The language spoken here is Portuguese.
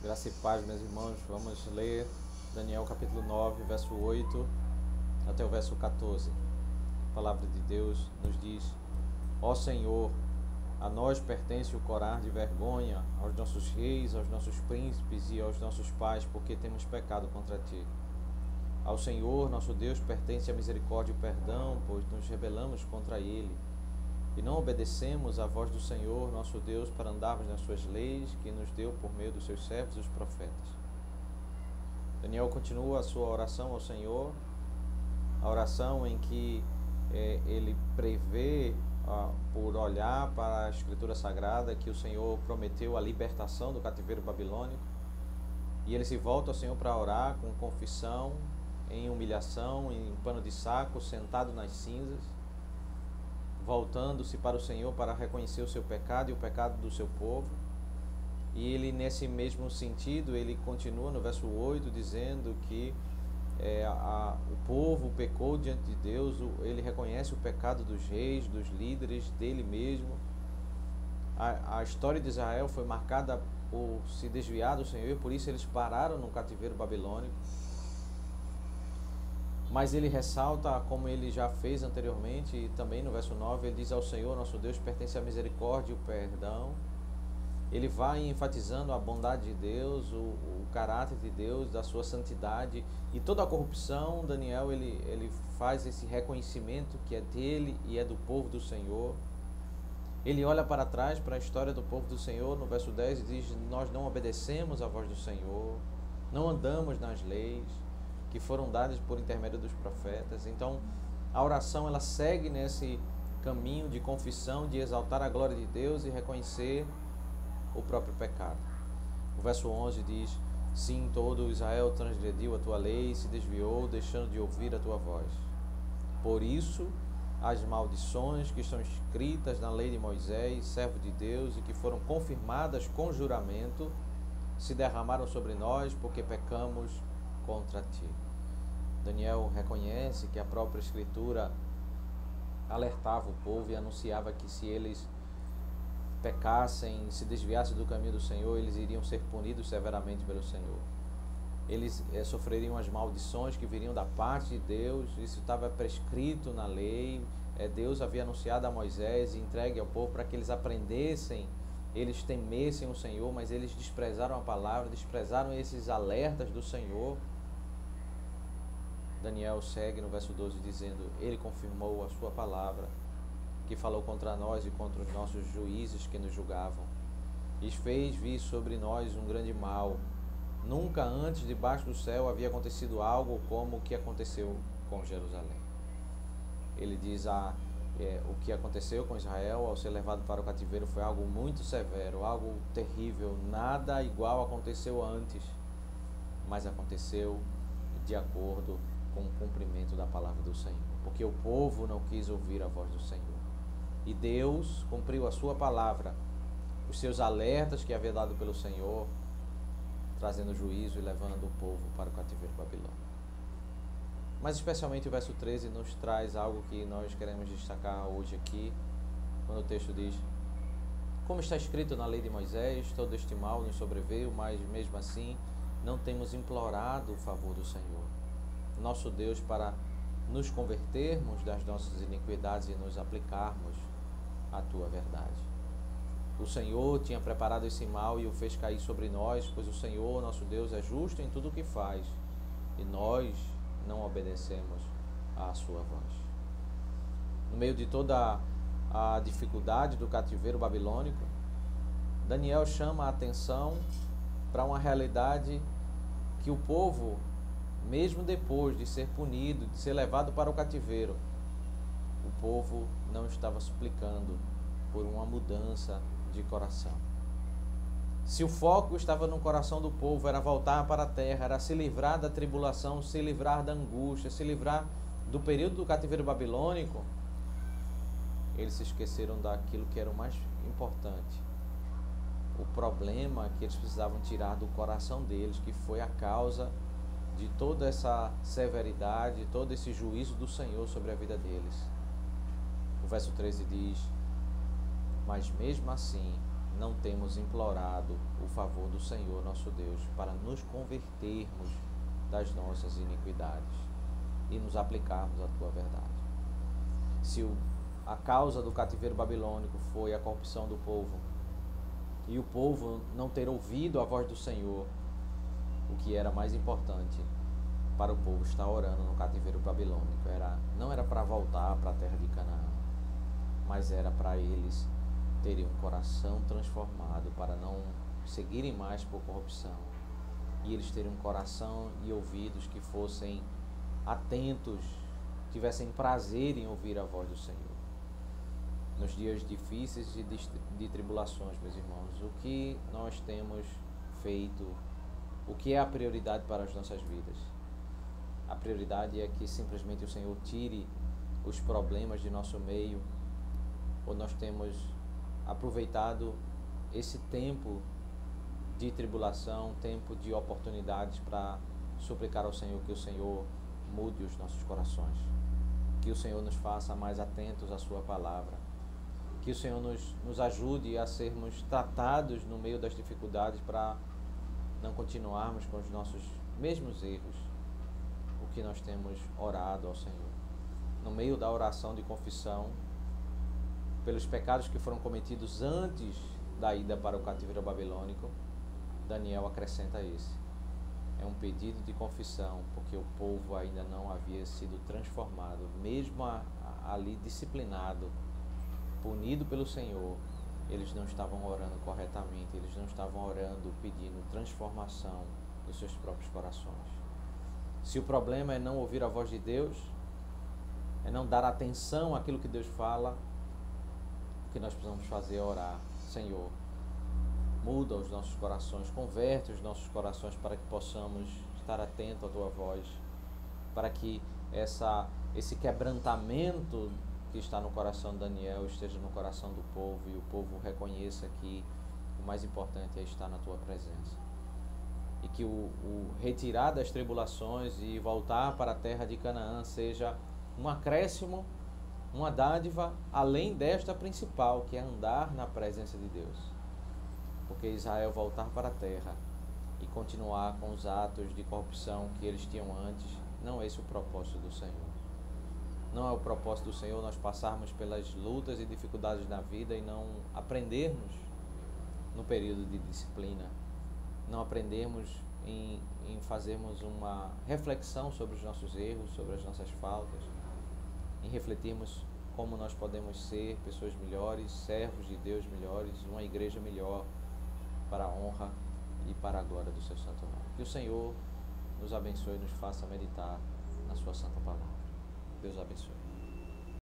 Graça e paz, meus irmãos. Vamos ler Daniel capítulo 9, verso 8 até o verso 14. A palavra de Deus nos diz: Ó Senhor, a nós pertence o corar de vergonha, aos nossos reis, aos nossos príncipes e aos nossos pais, porque temos pecado contra ti. Ao Senhor, nosso Deus, pertence a misericórdia e o perdão, pois nos rebelamos contra ele e não obedecemos à voz do Senhor, nosso Deus, para andarmos nas suas leis, que nos deu por meio dos seus servos, os profetas. Daniel continua a sua oração ao Senhor, a oração em que ele prevê, por olhar para a Escritura Sagrada, que o Senhor prometeu a libertação do cativeiro babilônico, e ele se volta ao Senhor para orar com confissão, em humilhação, em pano de saco, sentado nas cinzas, voltando-se para o Senhor para reconhecer o seu pecado e o pecado do seu povo. E ele, nesse mesmo sentido, ele continua no verso 8 dizendo que o povo pecou diante de Deus. Ele reconhece o pecado dos reis, dos líderes, dele mesmo. A história de Israel foi marcada por se desviar do Senhor, e por isso eles pararam no cativeiro babilônico. Mas ele ressalta, como ele já fez anteriormente, e também no verso 9, ele diz: ao Senhor, nosso Deus, pertence a misericórdia e o perdão. Ele vai enfatizando a bondade de Deus, o caráter de Deus, da sua santidade, e toda a corrupção. Daniel, ele faz esse reconhecimento que é dele e é do povo do Senhor. Ele olha para trás, para a história do povo do Senhor, no verso 10, e diz: nós não obedecemos à voz do Senhor, não andamos nas leis que foram dadas por intermédio dos profetas. Então, a oração, ela segue nesse caminho de confissão, de exaltar a glória de Deus e reconhecer o próprio pecado. O verso 11 diz: sim, todo Israel transgrediu a tua lei e se desviou, deixando de ouvir a tua voz. Por isso, as maldições que estão escritas na lei de Moisés, servo de Deus, e que foram confirmadas com juramento, se derramaram sobre nós, porque pecamos contra ti. Daniel reconhece que a própria Escritura alertava o povo e anunciava que se eles pecassem, se desviassem do caminho do Senhor, eles iriam ser punidos severamente pelo Senhor. Eles sofreriam as maldições que viriam da parte de Deus. Isso estava prescrito na lei. Deus havia anunciado a Moisés e entregue ao povo para que eles aprendessem, eles temessem o Senhor, mas eles desprezaram a palavra, desprezaram esses alertas do Senhor. Daniel segue no verso 12 dizendo: ele confirmou a sua palavra, que falou contra nós e contra os nossos juízes que nos julgavam, e fez vir sobre nós um grande mal. Nunca antes debaixo do céu havia acontecido algo como o que aconteceu com Jerusalém. Ele diz: o que aconteceu com Israel ao ser levado para o cativeiro foi algo muito severo, algo terrível. Nada igual aconteceu antes, mas aconteceu de acordo com o cumprimento da palavra do Senhor, porque o povo não quis ouvir a voz do Senhor. E Deus cumpriu a sua palavra, os seus alertas que havia dado pelo Senhor, trazendo juízo e levando o povo para o cativeiro babilônico. Mas especialmente o verso 13 nos traz algo que nós queremos destacar hoje aqui, quando o texto diz: como está escrito na lei de Moisés, todo este mal nos sobreveio, mas mesmo assim não temos implorado o favor do Senhor, nosso Deus, para nos convertermos das nossas iniquidades e nos aplicarmos à tua verdade. O Senhor tinha preparado esse mal e o fez cair sobre nós, pois o Senhor, nosso Deus, é justo em tudo o que faz, e nós não obedecemos à sua voz. No meio de toda a dificuldade do cativeiro babilônico, Daniel chama a atenção para uma realidade que o povo, mesmo depois de ser punido, de ser levado para o cativeiro, o povo não estava suplicando por uma mudança de coração. Se o foco estava no coração do povo, era voltar para a terra, era se livrar da tribulação, se livrar da angústia, se livrar do período do cativeiro babilônico, eles se esqueceram daquilo que era o mais importante, o problema que eles precisavam tirar do coração deles, que foi a causa de toda essa severidade, todo esse juízo do Senhor sobre a vida deles. O verso 13 diz: mas mesmo assim não temos implorado o favor do Senhor nosso Deus para nos convertermos das nossas iniquidades e nos aplicarmos à tua verdade. Se a causa do cativeiro babilônico foi a corrupção do povo e o povo não ter ouvido a voz do Senhor, o que era mais importante para o povo estar orando no cativeiro babilônico não era para voltar para a terra de Canaã, mas era para eles terem um coração transformado, para não seguirem mais por corrupção, e eles terem um coração e ouvidos que fossem atentos, tivessem prazer em ouvir a voz do Senhor. Nos dias difíceis e de tribulações, meus irmãos, o que nós temos feito, o que é a prioridade para as nossas vidas? A prioridade é que simplesmente o Senhor tire os problemas de nosso meio, ou nós temos aproveitado esse tempo de tribulação, tempo de oportunidades para suplicar ao Senhor que o Senhor mude os nossos corações, que o Senhor nos faça mais atentos à sua palavra, que o Senhor nos ajude a sermos tratados no meio das dificuldades para não continuarmos com os nossos mesmos erros, o que nós temos orado ao Senhor. No meio da oração de confissão, pelos pecados que foram cometidos antes da ida para o cativeiro babilônico, Daniel acrescenta esse. É um pedido de confissão, porque o povo ainda não havia sido transformado, mesmo ali disciplinado, punido pelo Senhor, eles não estavam orando corretamente, eles não estavam orando pedindo transformação dos seus próprios corações. Se o problema é não ouvir a voz de Deus, é não dar atenção àquilo que Deus fala, o que nós precisamos fazer é orar: Senhor, muda os nossos corações, converte os nossos corações para que possamos estar atentos à tua voz, para que esse quebrantamento que está no coração de Daniel esteja no coração do povo e o povo reconheça que o mais importante é estar na tua presença. E que o retirar das tribulações e voltar para a terra de Canaã seja um acréscimo, uma dádiva, além desta principal, que é andar na presença de Deus. Porque Israel voltar para a terra e continuar com os atos de corrupção que eles tinham antes, não é esse o propósito do Senhor. Não é o propósito do Senhor nós passarmos pelas lutas e dificuldades na vida e não aprendermos no período de disciplina, não aprendermos em fazermos uma reflexão sobre os nossos erros, sobre as nossas faltas, em refletirmos como nós podemos ser pessoas melhores, servos de Deus melhores, uma igreja melhor, para a honra e para a glória do seu santo nome. Que o Senhor nos abençoe e nos faça meditar na sua santa palavra. Deus abençoe.